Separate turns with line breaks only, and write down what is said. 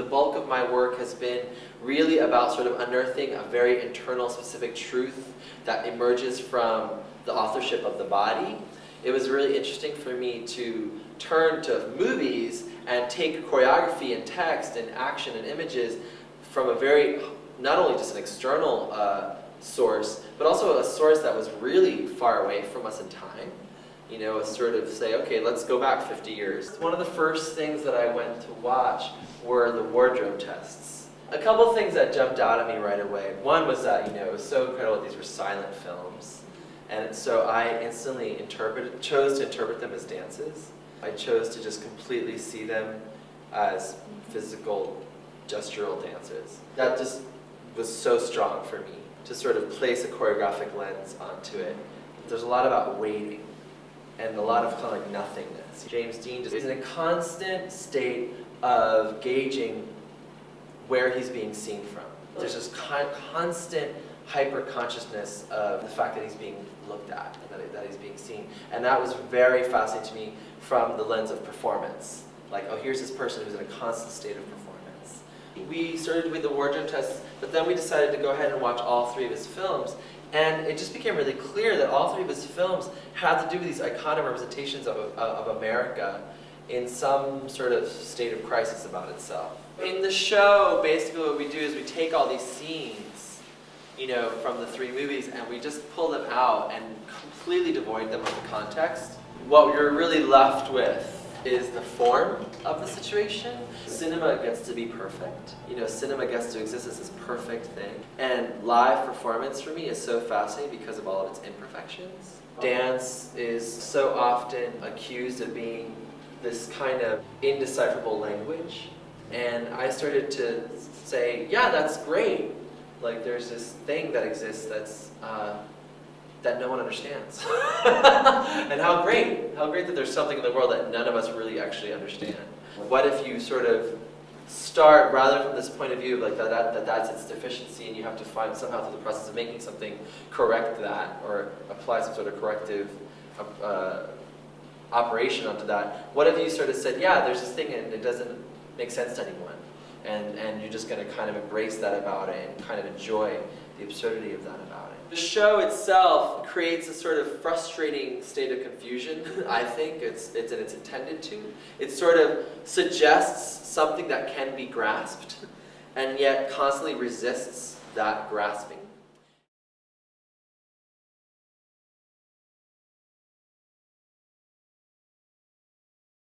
The bulk of my work has been really about sort of unearthing a very internal, specific truth that emerges from the authorship of the body. It was really interesting for me to turn to movies and take choreography and text and action and images from a very, not only just an external source, but also a source that was really far away from us in time. You know, sort of say, okay, let's go back 50 years. One of the first things that I went to watch were the wardrobe tests. A couple things that jumped out at me right away. One was that, you know, it was so incredible that these were silent films. And so I instantly chose to interpret them as dances. I chose to just completely see them as physical, gestural dances. That just was so strong for me, to sort of place a choreographic lens onto it. There's a lot about waiting, and a lot of kind of like nothingness. James Dean is in a constant state of gauging where he's being seen from. There's this constant hyper-consciousness of the fact that he's being looked at, and that he's being seen. And that was very fascinating to me from the lens of performance. Like, oh, here's this person who's in a constant state of performance. We started with the wardrobe tests, but then we decided to go ahead and watch all three of his films. And it just became really clear that all three of his films had to do with these iconic representations of America in some sort of state of crisis about itself. In the show, basically what we do is we take all these scenes, you know, from the three movies, and we just pull them out and completely devoid them of the context. What you're really left with is the form of the situation. Cinema gets to be perfect. You know, cinema gets to exist as this perfect thing. And live performance for me is so fascinating because of all of its imperfections. Dance is so often accused of being this kind of indecipherable language. And I started to say, yeah, that's great. Like, there's this thing that exists that's that no one understands. And how great that there's something in the world that none of us really actually understand. What if you sort of start, rather from this point of view of like that's its deficiency, and you have to find somehow through the process of making something correct that, or apply some sort of corrective operation onto that. What if you sort of said, yeah, there's this thing and it doesn't make sense to anyone, and you're just going to kind of embrace that about it and kind of enjoy the absurdity of that about it. The show itself creates a sort of frustrating state of confusion, I think. It's intended to. It sort of suggests something that can be grasped, and yet constantly resists that grasping.